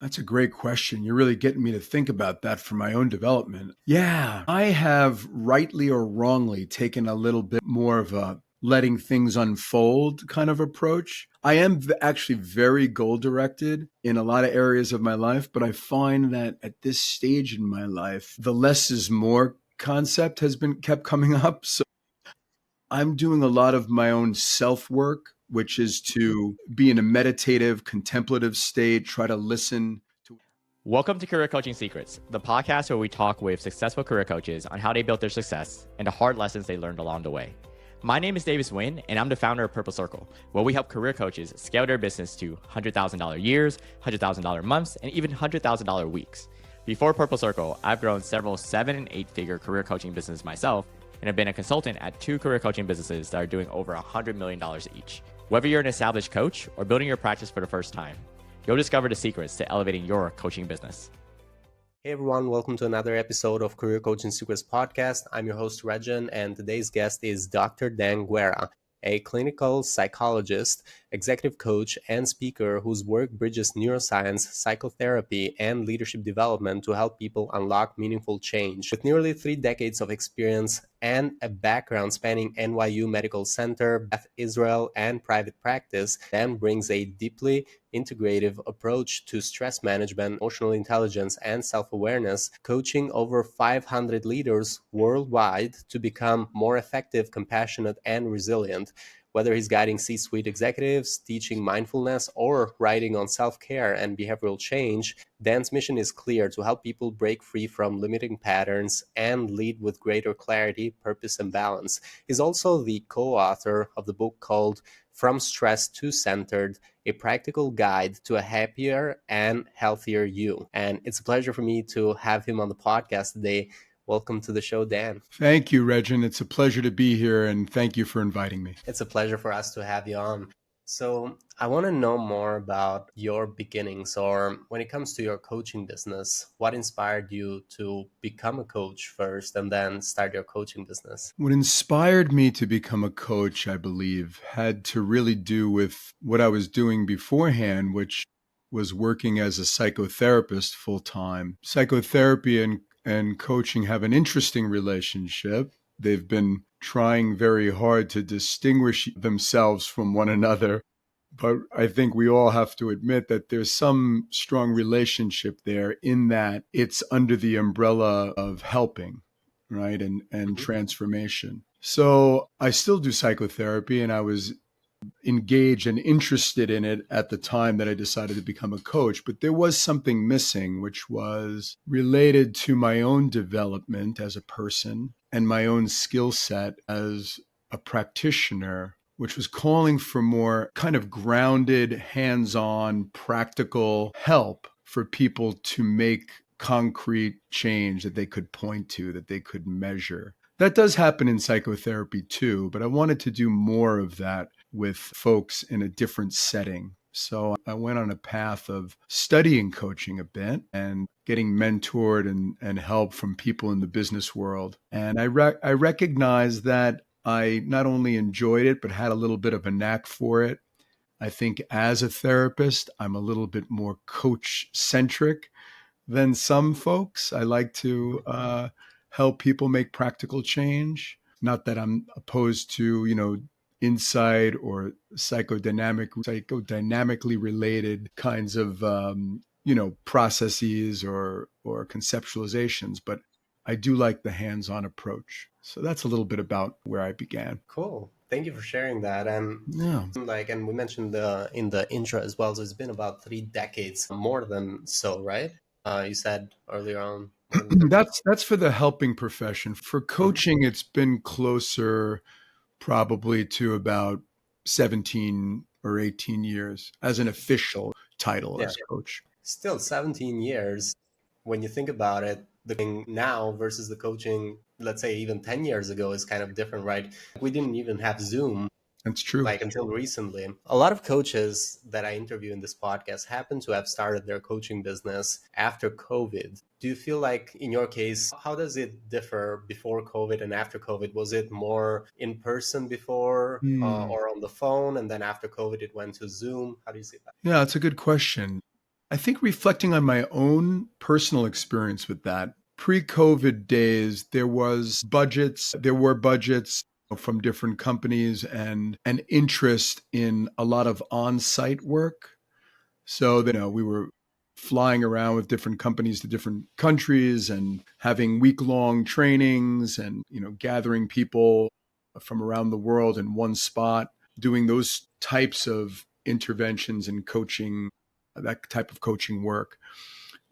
That's a great question. You're really getting me to think about that for my own development. Yeah, I have rightly or wrongly taken a little bit more of a letting things unfold kind of approach. I am actually very goal directed in a lot of areas of my life, but I find that at this stage in my life, the less is more concept has been kept coming up. So I'm doing a lot of my own self work, which is to be in a meditative, contemplative state, try to listen to. Welcome to Career Coaching Secrets, the podcast where we talk with successful career coaches on how they built their success and the hard lessons they learned along the way. My name is Davis Nguyen, and I'm the founder of Purple Circle, where we help career coaches scale their business to $100,000 years, $100,000 months, and even $100,000 weeks. Before Purple Circle, I've grown several 7- and 8-figure career coaching businesses myself, and have been a consultant at 2 career coaching businesses that are doing over $100 million each. Whether you're an established coach or building your practice for the first time, you'll discover the secrets to elevating your coaching business. Hey everyone, welcome to another episode of Career Coaching Secrets podcast. I'm your host Rexhen, and today's guest is Dr. Dan Guerra, a clinical psychologist, executive coach, and speaker whose work bridges neuroscience, psychotherapy, and leadership development to help people unlock meaningful change. With nearly 3 decades of experience and a background spanning NYU Medical Center, Beth Israel, and private practice, Dan brings a deeply integrative approach to stress management, emotional intelligence, and self-awareness, coaching over 500 leaders worldwide to become more effective, compassionate, and resilient. Whether he's guiding C-suite executives, teaching mindfulness, or writing on self-care and behavioral change, Dan's mission is clear: to help people break free from limiting patterns and lead with greater clarity, purpose, and balance. He's also the co-author of the book called From Stress to Centered, a practical guide to a happier and healthier you. And it's a pleasure for me to have him on the podcast today. Welcome to the show, Dan. Thank you, Rexhen. It's a pleasure to be here, and thank you for inviting me. It's a pleasure for us to have you on. So I want to know more about your beginnings, or when it comes to your coaching business, what inspired you to become a coach first and then start your coaching business? What inspired me to become a coach, I believe, had to really do with what I was doing beforehand, which was working as a psychotherapist full time. Psychotherapy and coaching have an interesting relationship. They've been trying very hard to distinguish themselves from one another. But I think we all have to admit that there's some strong relationship there in that it's under the umbrella of helping, right? And transformation. So I still do psychotherapy, and I was engaged and interested in it at the time that I decided to become a coach. But there was something missing, which was related to my own development as a person and my own skill set as a practitioner, which was calling for more kind of grounded, hands-on, practical help for people to make concrete change that they could point to, that they could measure. That does happen in psychotherapy too, but I wanted to do more of that with folks in a different setting. So I went on a path of studying coaching a bit and getting mentored and help from people in the business world. And I recognized that I not only enjoyed it, but had a little bit of a knack for it. I think as a therapist, I'm a little bit more coach-centric than some folks. I like to help people make practical change. Not that I'm opposed to, insight or psychodynamically related kinds of, processes or conceptualizations, but I do like the hands-on approach. So that's a little bit about where I began. Cool. Thank you for sharing that. And Yeah. and we mentioned in the intro as well, so it's been about 3 decades, more than so, right? You said earlier on. That's for the helping profession. For coaching, it's been closer probably to about 17 or 18 years as an official title Yeah. as coach. Still 17 years. When you think about it, the coaching now versus the coaching, let's say even 10 years ago, is kind of different, right? We didn't even have Zoom That's true. until recently. A lot of coaches that I interview in this podcast happen to have started their coaching business after COVID. Do you feel like in your case, how does it differ before COVID and after COVID? Was it more in person before or on the phone, and then after COVID it went to Zoom? How do you see that? Yeah, it's a good question. I think reflecting on my own personal experience with that, pre-COVID days, there were budgets from different companies and an interest in a lot of on-site work. So that we were flying around with different companies to different countries and having week-long trainings and gathering people from around the world in one spot, doing those types of interventions and coaching, that type of coaching work.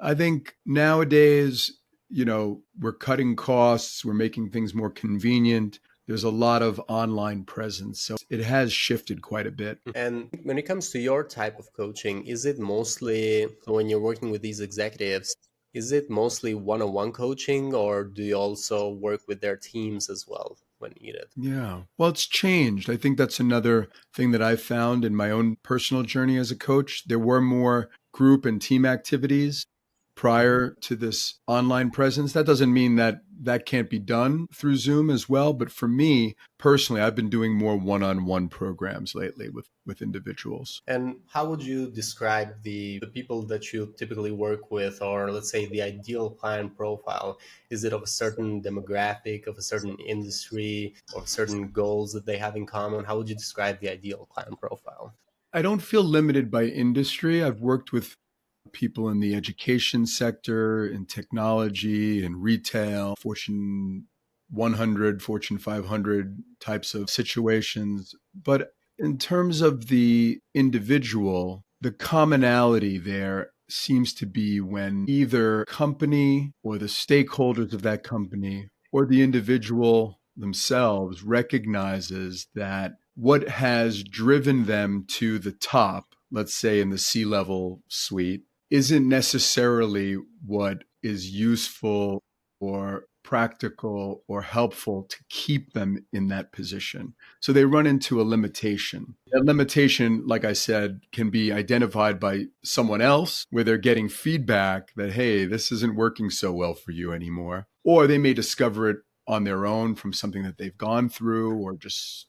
I think nowadays, we're cutting costs, we're making things more convenient. There's a lot of online presence. So it has shifted quite a bit. And when it comes to your type of coaching, is it mostly when you're working with these executives, is it mostly one-on-one coaching, or do you also work with their teams as well when needed? Yeah. Well, it's changed. I think that's another thing that I've found in my own personal journey as a coach. There were more group and team activities prior to this online presence. That doesn't mean that that can't be done through Zoom as well. But for me personally, I've been doing more one-on-one programs lately with individuals. And how would you describe the people that you typically work with, or let's say the ideal client profile? Is it of a certain demographic, of a certain industry, of certain goals that they have in common? How would you describe the ideal client profile? I don't feel limited by industry. I've worked with people in the education sector, in technology, in retail, Fortune 100, Fortune 500 types of situations. But in terms of the individual, the commonality there seems to be when either company or the stakeholders of that company or the individual themselves recognizes that what has driven them to the top, let's say in the C-level suite, isn't necessarily what is useful or practical or helpful to keep them in that position. So they run into a limitation. That limitation, like I said, can be identified by someone else where they're getting feedback that, hey, this isn't working so well for you anymore. Or they may discover it on their own from something that they've gone through or just,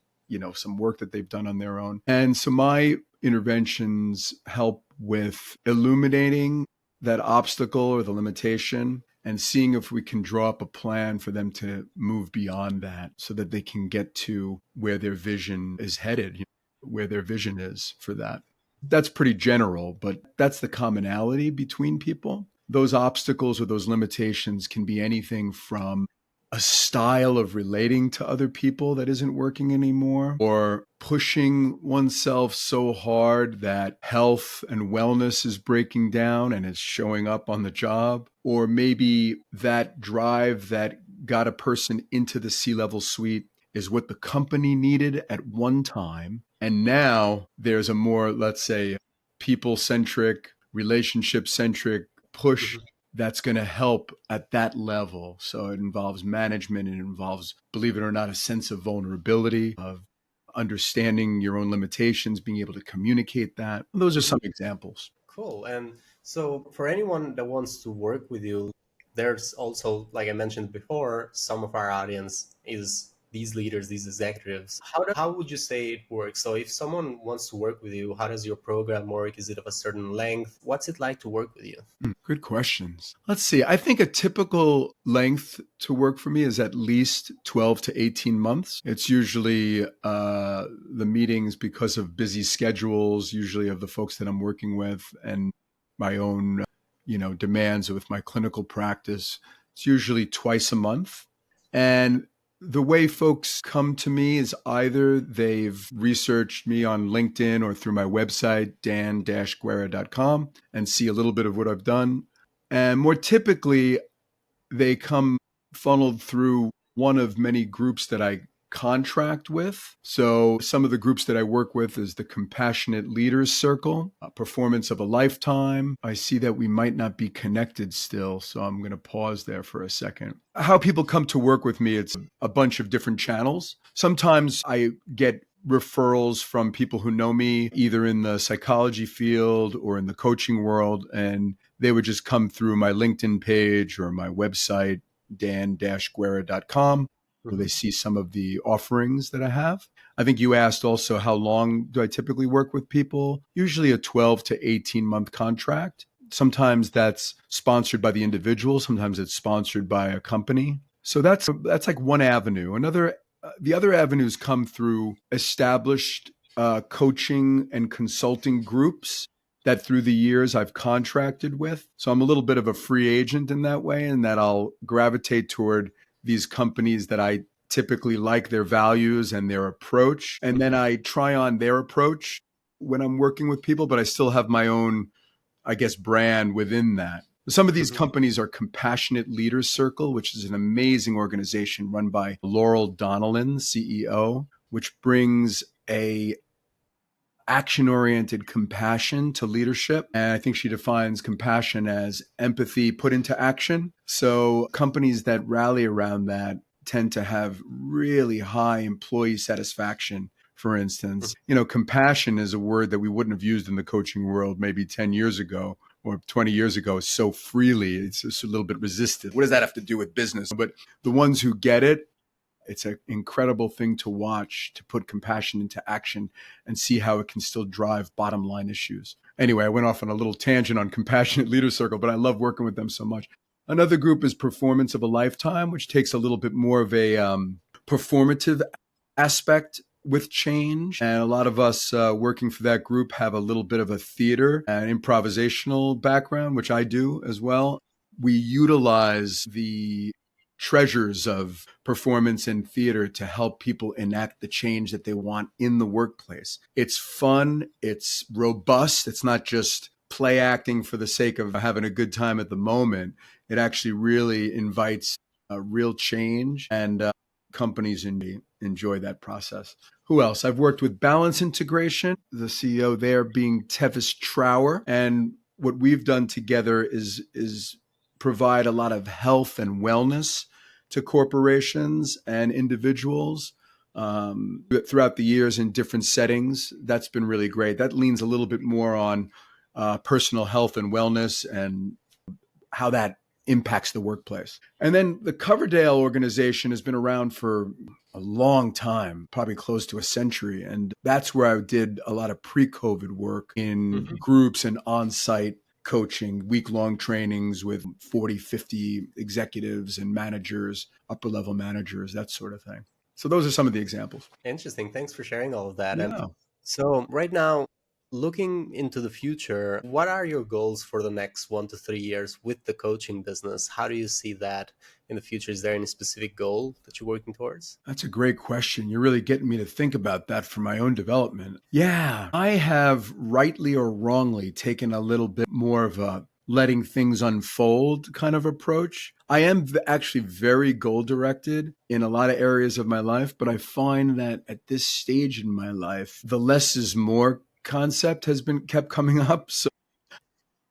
some work that they've done on their own. And so my interventions help with illuminating that obstacle or the limitation and seeing if we can draw up a plan for them to move beyond that so that they can get to where their vision is headed, where their vision is for that. That's pretty general, but that's the commonality between people. Those obstacles or those limitations can be anything from a style of relating to other people that isn't working anymore, or pushing oneself so hard that health and wellness is breaking down and it's showing up on the job, or maybe that drive that got a person into the C-level suite is what the company needed at one time. And now there's a more, let's say, people-centric, relationship-centric push that's going to help at that level. So it involves management. It involves, believe it or not, a sense of vulnerability, of understanding your own limitations, being able to communicate that. Those are some examples. Cool. And so for anyone that wants to work with you, there's also, like I mentioned before, some of our audience is these leaders, these executives. How would you say it works? So if someone wants to work with you, how does your program work? Is it of a certain length? What's it like to work with you? Good questions. Let's see. I think a typical length to work for me is at least 12 to 18 months. It's usually the meetings, because of busy schedules, usually of the folks that I'm working with, and my own, demands with my clinical practice. It's usually twice a month. And the way folks come to me is either they've researched me on LinkedIn or through my website, dan-guerra.com, and see a little bit of what I've done. And more typically, they come funneled through one of many groups that I contract with. So some of the groups that I work with is the Compassionate Leaders Circle, Performance of a Lifetime. I see that we might not be connected still, so I'm going to pause there for a second. How people come to work with me, it's a bunch of different channels. Sometimes I get referrals from people who know me either in the psychology field or in the coaching world, and they would just come through my LinkedIn page or my website, dan-guerra.com, where they see some of the offerings that I have. I think you asked also how long do I typically work with people? Usually a 12 to 18 month contract. Sometimes that's sponsored by the individual, sometimes it's sponsored by a company. So that's like one avenue. The other avenues come through established coaching and consulting groups that through the years I've contracted with. So I'm a little bit of a free agent in that way, and that I'll gravitate toward these companies that I typically like their values and their approach. And then I try on their approach when I'm working with people, but I still have my own, I guess, brand within that. Some of these companies are Compassionate Leaders Circle, which is an amazing organization run by Laurel Donnellan, CEO, which brings a action-oriented compassion to leadership. And I think she defines compassion as empathy put into action. So companies that rally around that tend to have really high employee satisfaction. For instance, compassion is a word that we wouldn't have used in the coaching world maybe 10 years ago or 20 years ago so freely. It's just a little bit resisted. What does that have to do with business? But the ones who get it, it's an incredible thing to watch, to put compassion into action and see how it can still drive bottom line issues. Anyway, I went off on a little tangent on Compassionate Leader Circle, but I love working with them so much. Another group is Performance of a Lifetime, which takes a little bit more of a performative aspect with change. And a lot of us working for that group have a little bit of a theater and improvisational background, which I do as well. We utilize the treasures of performance and theater to help people enact the change that they want in the workplace. It's fun, it's robust, it's not just play acting for the sake of having a good time at the moment. It actually really invites a real change, and companies enjoy that process. Who else? I've worked with Balance Integration, the CEO there being Tevis Trower, and what we've done together is provide a lot of health and wellness to corporations and individuals throughout the years in different settings. That's been really great. That leans a little bit more on personal health and wellness and how that impacts the workplace. And then the Coverdale organization has been around for a long time, probably close to a century. And that's where I did a lot of pre-COVID work in groups and on-site coaching, week-long trainings with 40, 50 executives and managers, upper-level managers, that sort of thing. So those are some of the examples. Interesting. Thanks for sharing all of that. Yeah. And so right now, looking into the future, what are your goals for the next 1 to 3 years with the coaching business? How do you see that in the future? Is there any specific goal that you're working towards? That's a great question. You're really getting me to think about that for my own development. Yeah, I have rightly or wrongly taken a little bit more of a letting things unfold kind of approach. I am actually very goal directed in a lot of areas of my life, but I find that at this stage in my life, the less is more concept has been kept coming up. So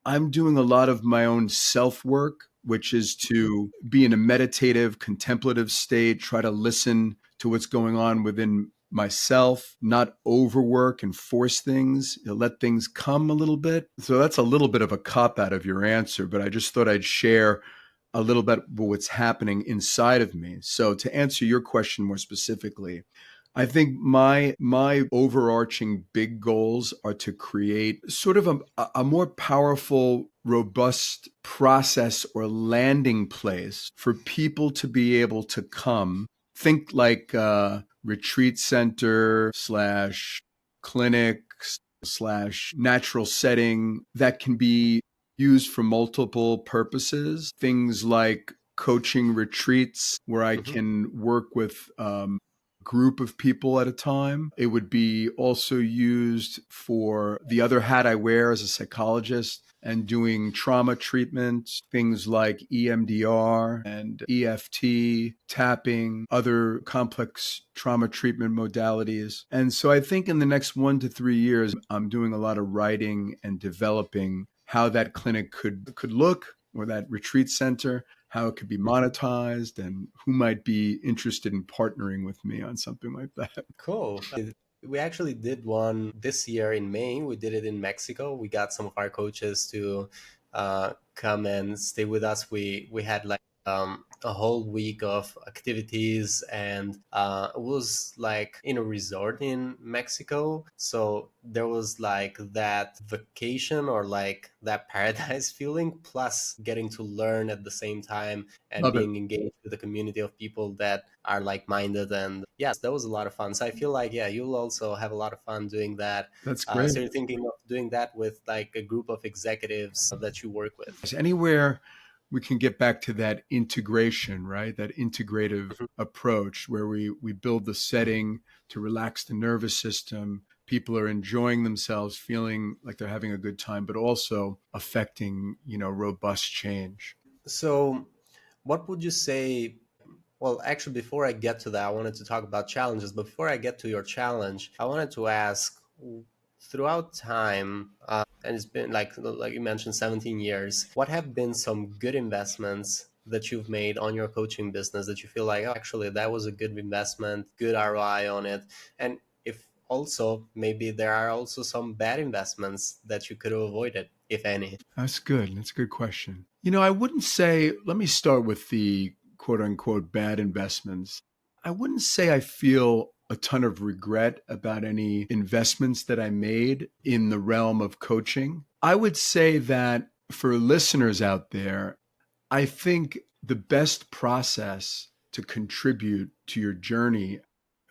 I'm doing a lot of my own self work, which is to be in a meditative, contemplative state, try to listen to what's going on within myself, not overwork and force things, let things come a little bit. So that's a little bit of a cop out of your answer, but I just thought I'd share a little bit what's happening inside of me. So to answer your question more specifically, I think my overarching big goals are to create sort of a more powerful, robust process or landing place for people to be able to come. Think like a retreat center / clinic / natural setting that can be used for multiple purposes. Things like coaching retreats where I can work with group of people at a time. It would be also used for the other hat I wear as a psychologist and doing trauma treatment, things like EMDR and EFT, tapping, other complex trauma treatment modalities. And so I think in the next 1 to 3 years, I'm doing a lot of writing and developing how that clinic could look, or that retreat center, how it could be monetized, and who might be interested in partnering with me on something like that. Cool. We actually did one this year in May. We did it in Mexico. We got some of our coaches to come and stay with us. We had like a whole week of activities, and it was like in a resort in Mexico. So there was like that vacation or like that paradise feeling, plus getting to learn at the same time and Love it. being engaged with a community of people that are like-minded. And yes, that was a lot of fun. So I feel like, yeah, you'll also have a lot of fun doing that. That's great. So you're thinking of doing that with like a group of executives that you work with. Anywhere we can get back to that integration, right? That integrative approach where we build the setting to relax the nervous system. People are enjoying themselves, feeling like they're having a good time, but also affecting, robust change. So what would you say? Well, actually, before I get to that, I wanted to talk about challenges. But before I get to your challenge, I wanted to ask, throughout time, and it's been like you mentioned, 17 years, what have been some good investments that you've made on your coaching business that you feel like, oh, actually, that was a good investment, good ROI on it? And if also, maybe there are also some bad investments that you could have avoided, if any. That's good. That's a good question. I wouldn't say, let me start with the quote unquote bad investments. I wouldn't say I feel a ton of regret about any investments that I made in the realm of coaching. I would say that for listeners out there, I think the best process to contribute to your journey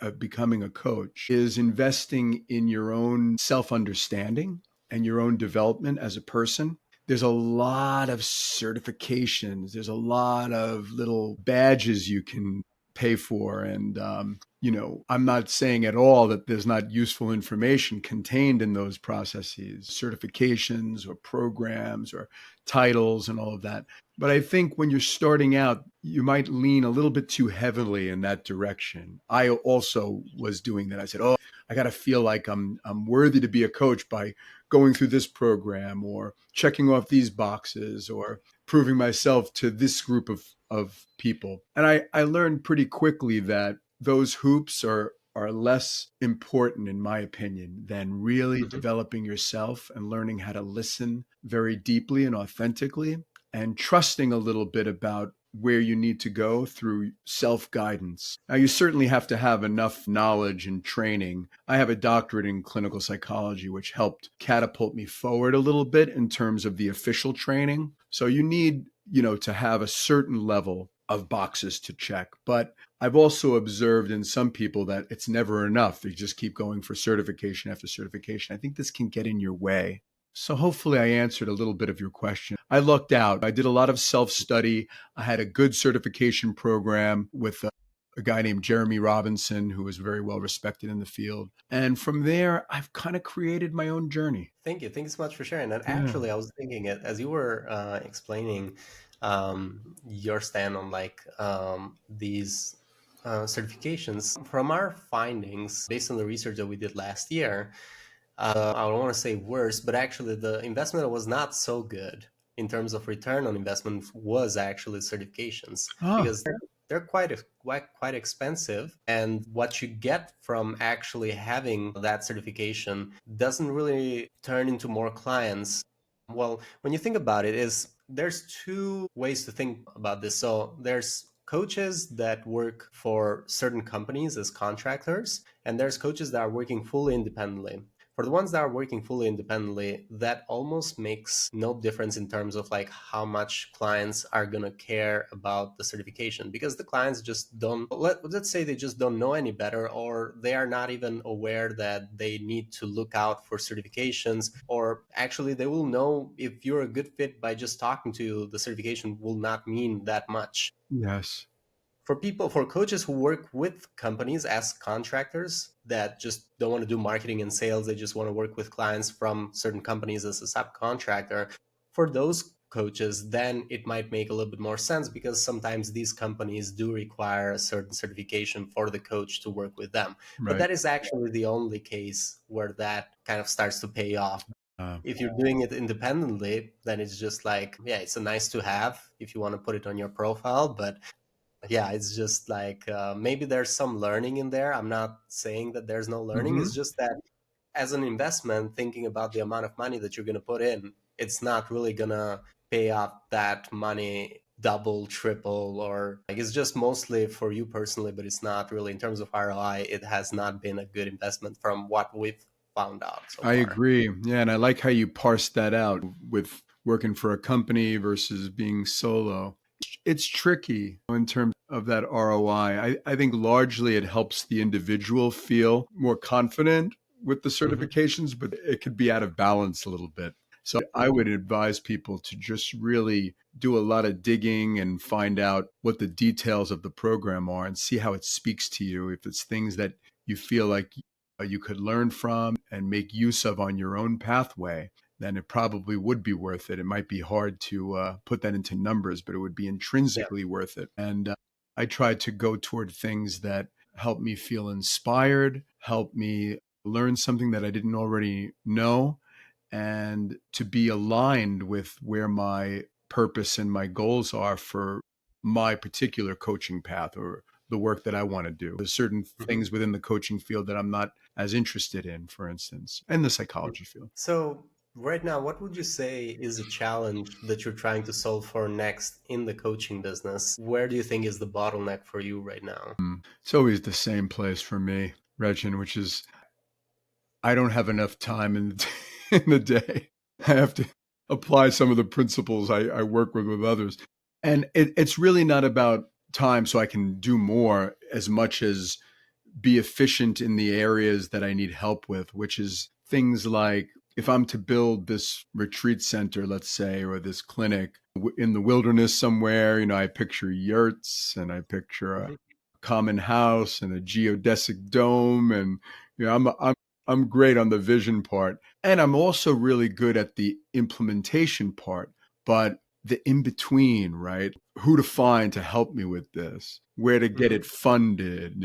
of becoming a coach is investing in your own self understanding and your own development as a person. There's a lot of certifications, there's a lot of little badges you can pay for. And, I'm not saying at all that there's not useful information contained in those processes, certifications or programs or titles and all of that. But I think when you're starting out, you might lean a little bit too heavily in that direction. I also was doing that. I said, "Oh, I got to feel like I'm worthy to be a coach by going through this program or checking off these boxes or proving myself to this group of people." And I learned pretty quickly that those hoops are less important, in my opinion, than really Mhm. developing yourself and learning how to listen very deeply and authentically and trusting a little bit about where you need to go through self guidance. Now, you certainly have to have enough knowledge and training. I have a doctorate in clinical psychology, which helped catapult me forward a little bit in terms of the official training. So you need, to have a certain level of boxes to check. But I've also observed in some people that it's never enough. They just keep going for certification after certification. I think this can get in your way. So hopefully I answered a little bit of your question. I lucked out. I did a lot of self-study. I had a good certification program with a guy named Jeremy Robinson, who was very well respected in the field. And from there, I've kind of created my own journey. Thank you. Thank you so much for sharing. And Yeah. actually, I was thinking it as you were explaining your stand on like these certifications. From our findings, based on the research that we did last year, I don't want to say worse, but actually the investment was not so good in terms of return on investment was actually certifications, Oh, because they're quite expensive, and what you get from actually having that certification doesn't really turn into more clients. Well, when you think about it, is there's two ways to think about this. So there's coaches that work for certain companies as contractors, and there's coaches that are working fully independently. For the ones that are working fully independently, that almost makes no difference in terms of like how much clients are going to care about the certification, because the clients just don't, let's say they just don't know any better, or they are not even aware that they need to look out for certifications, or actually they will know if you're a good fit by just talking to you. The certification will not mean that much. yes. For coaches who work with companies as contractors that just don't want to do marketing and sales, they just want to work with clients from certain companies as a subcontractor. For those coaches, then it might make a little bit more sense, because sometimes these companies do require a certain certification for the coach to work with them. But Right. that is actually the only case where that kind of starts to pay off. Uh, If you're doing it independently, then it's just like, yeah, it's a nice to have if you want to put it on your profile. But yeah, it's just like maybe there's some learning in there. I'm not saying that there's no learning. It's mhm. just that as an investment, thinking about the amount of money that you're going to put in, it's not really going to pay off that money double, triple, or like it's just mostly for you personally, but it's not really in terms of ROI. It has not been a good investment from what we've found out so I far. agree. Yeah, and I like how you parsed that out with working for a company versus being solo. It's tricky in terms of that ROI. I think largely it helps the individual feel more confident with the Hmm. certifications, but it could be out of balance a little bit. So I Hmm. would advise people to just really do a lot of digging and find out what the details of the program are and see how it speaks to you. If it's things that you feel like you could learn from and make use of on your own pathway, then it probably would be worth it. It might be hard to put that into numbers, but it would be Yeah. intrinsically worth it. And I try to go toward things that help me feel inspired, help me learn something that I didn't already know, and to be aligned with where my purpose and my goals are for my particular coaching path or the work that I want to do. There's certain Hmm. things within the coaching field that I'm not as interested in, for instance, and the psychology field. So right now, what would you say is a challenge that you're trying to solve for next in the coaching business? Where do you think is the bottleneck for you right now? It's always the same place for me, Rexhen, which is I don't have enough time in the, in the day. I have to apply some of the principles I work with others. And it's really not about time so I can do more as much as be efficient in the areas that I need help with, which is things like if I'm to build this retreat center, let's say, or this clinic in the wilderness somewhere, I picture yurts and I picture a Hmm. common house and a geodesic dome. And, I'm great on the vision part. And I'm also really good at the implementation part, but the in between, right? Who to find to help me with this, where to get Hmm. it funded,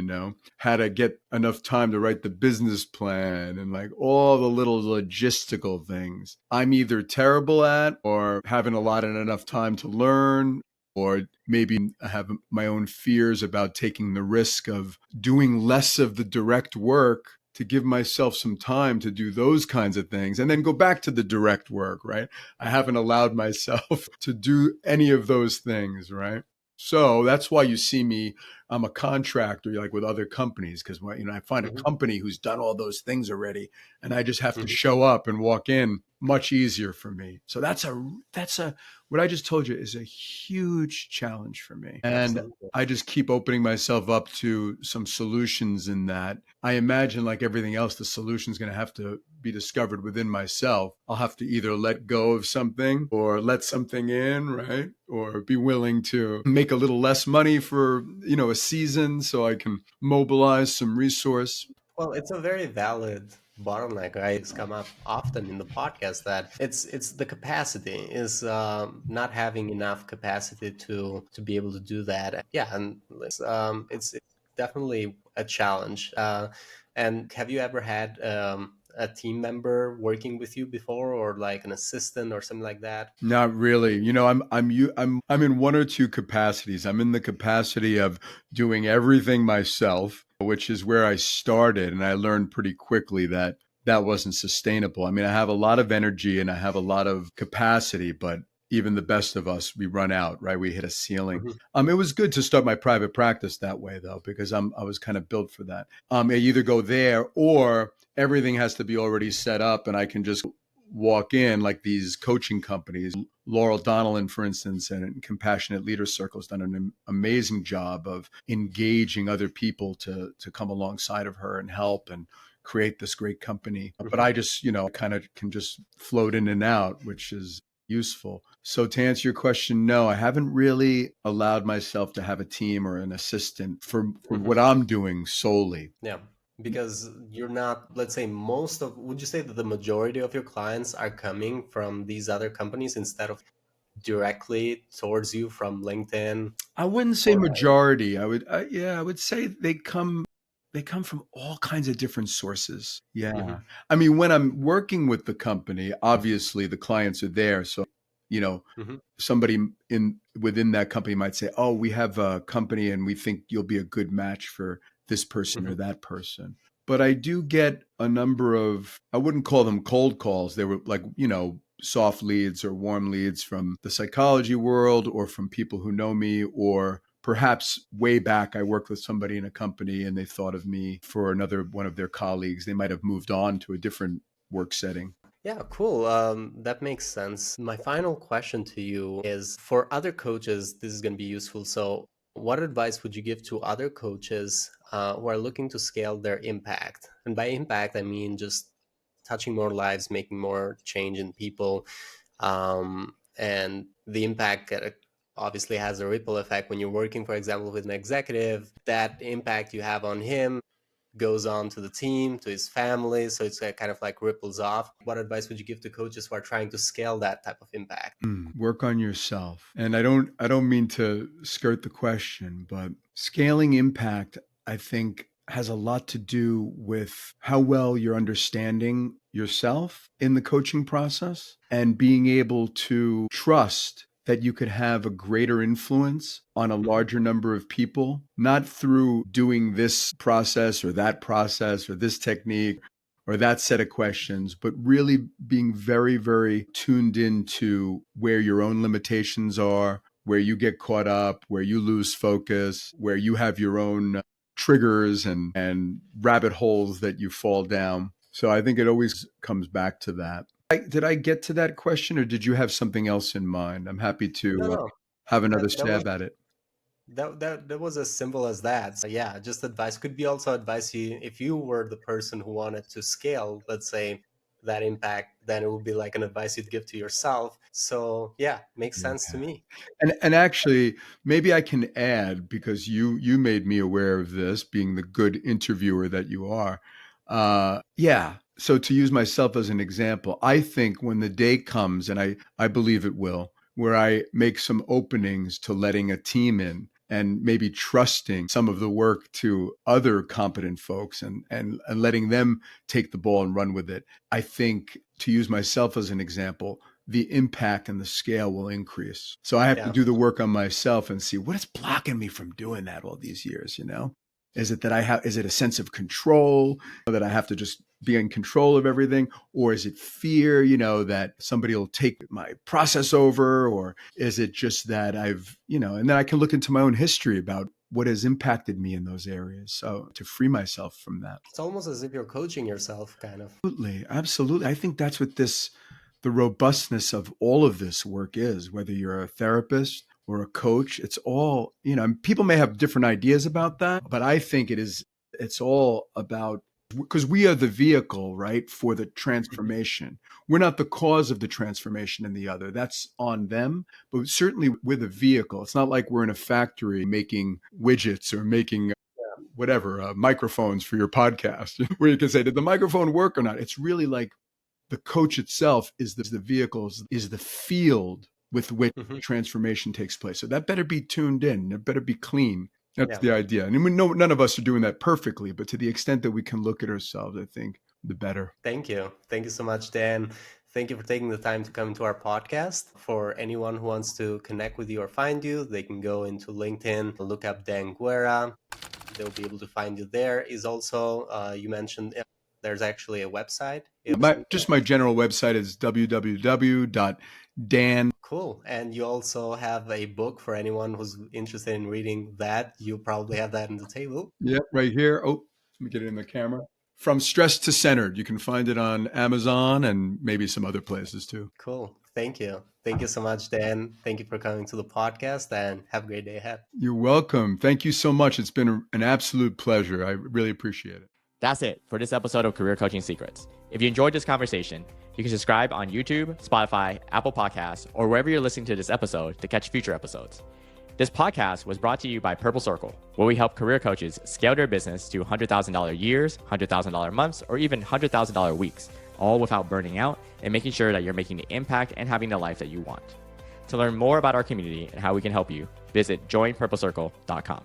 how to get enough time to write the business plan and like all the little logistical things I'm either terrible at or haven't allotted enough time to learn, or maybe I have my own fears about taking the risk of doing less of the direct work to give myself some time to do those kinds of things and then go back to the direct work, right? I haven't allowed myself to do any of those things, right? So that's why you see me, I'm a contractor like with other companies because I find a Hmm. company who's done all those things already and I just have to Hmm. show up and walk in, much easier for me. So that's a what I just told you is a huge challenge for me. And Absolutely. I just keep opening myself up to some solutions in that. I imagine, like everything else, the solution is going to have to be discovered within myself. I'll have to either let go of something or let something in, right? Or be willing to make a little less money for, a season so I can mobilize some resource. Well, it's a very valid bottleneck. Right? It's come up often in the podcast that it's the capacity is not having enough capacity to be able to do that. Yeah, and it's definitely a challenge. And have you ever had a team member working with you before, or like an assistant or something like that? Not really. I'm in one or two capacities. I'm in the capacity of doing everything myself, which is where I started, and I learned pretty quickly that that wasn't sustainable. I mean, I have a lot of energy and I have a lot of capacity, but even the best of us, we run out, right? We hit a ceiling. Hmm. It was good to start my private practice that way though, because I was kind of built for that. I either go there or everything has to be already set up and I can just walk in like these coaching companies. Laurel Donnellan, for instance, and Compassionate Leader Circle has done an amazing job of engaging other people to come alongside of her and help and create this great company. But Hmm. I just, kind of can just float in and out, which is useful. So to answer your question, no, I haven't really allowed myself to have a team or an assistant for Hmm. what I'm doing solely. Yeah, because you're not, let's say, would you say that the majority of your clients are coming from these other companies instead of directly towards you from LinkedIn? I wouldn't say Or, majority. I would say they come from all kinds of different sources. Yeah. Mhm, I mean, when I'm working with the company, obviously the clients are there. So, you know, mhm, somebody in within that company might say, "Oh, we have a company and we think you'll be a good match for this person mhm, or that person." But I do get a number of, I wouldn't call them cold calls. They were like, soft leads or warm leads from the psychology world or from people who know me, or perhaps way back I worked with somebody in a company and they thought of me for another one of their colleagues. They might have moved on to a different work setting. Yeah, cool. That makes sense. My final question to you is, for other coaches, this is going to be useful. So, what advice would you give to other coaches who are looking to scale their impact? And by impact, I mean just touching more lives, making more change in people. And the impact obviously has a ripple effect when you're working, for example, with an executive. That impact you have on him goes on to the team, to his family. So it's kind of like ripples off. What advice would you give to coaches who are trying to scale that type of impact? Work on yourself. And I don't mean to skirt the question, but scaling impact, I think, has a lot to do with how well you're understanding yourself in the coaching process and being able to trust that you could have a greater influence on a larger number of people, not through doing this process or this technique or that set of questions, but really being very, very tuned into where your own limitations are, where you get caught up, where you lose focus, where you have your own triggers and rabbit holes that you fall down. So I think it always comes back to that. Did I get to that question, or did you have something else in mind? I'm happy No, to no, have another that was stab at it. that was as simple as that. So yeah, just advice could be also advice you if you were the person who wanted to scale, let's say, that impact, then it would be like an advice you'd give to yourself. So yeah, makes sense to me. And actually, maybe I can add, because you made me aware of this, being the good interviewer that you are. Yeah. So to use myself as an example, I think when the day comes, and I believe it will, where I make some openings to letting a team in and maybe trusting some of the work to other competent folks and letting them take the ball and run with it. I think, to use myself as an example, the impact and the scale will increase. So I have to do the work on myself and see what is blocking me from doing that all these years, you know? Is it that is it a sense of control, that I have to just be in control of everything? Or is it fear, that somebody will take my process over? Or is it just that and then I can look into my own history about what has impacted me in those areas. So to free myself from that. It's almost as if you're coaching yourself, kind of. Absolutely. I think that's what the robustness of all of this work is, whether you're a therapist or a coach. It's all, people may have different ideas about that, but I think it's all about, because we are the vehicle, right, for the transformation. We're not the cause of the transformation in the other. That's on them, but certainly we're the vehicle. It's not like we're in a factory making widgets or making whatever, microphones for your podcast, where you can say, did the microphone work or not? It's really like the coach itself is the vehicle, is the field with which transformation takes place. So that better be tuned in. It better be clean. That's the idea. And we know none of us are doing that perfectly, but to the extent that we can look at ourselves, I think the better. Thank you. Thank you so much, Dan. Thank you for taking the time to come to our podcast. For anyone who wants to connect with you or find you, they can go into LinkedIn, look up Dan Guerra. They'll be able to find you there. Is also, you mentioned there's actually a website. My general website is www.dan. Cool. And you also have a book for anyone who's interested in reading that. You probably have that on the table. Yep, right here. Oh, let me get it in the camera. From Stress to Centered. You can find it on Amazon and maybe some other places too. Cool. Thank you. Thank you so much, Dan. Thank you for coming to the podcast, and have a great day ahead. You're welcome. Thank you so much. It's been an absolute pleasure. I really appreciate it. That's it for this episode of Career Coaching Secrets. If you enjoyed this conversation, you can subscribe on YouTube, Spotify, Apple Podcasts, or wherever you're listening to this episode to catch future episodes. This podcast was brought to you by Purple Circle, where we help career coaches scale their business to $100,000 years, $100,000 months, or even $100,000 weeks, all without burning out and making sure that you're making the impact and having the life that you want. To learn more about our community and how we can help you, visit joinpurplecircle.com.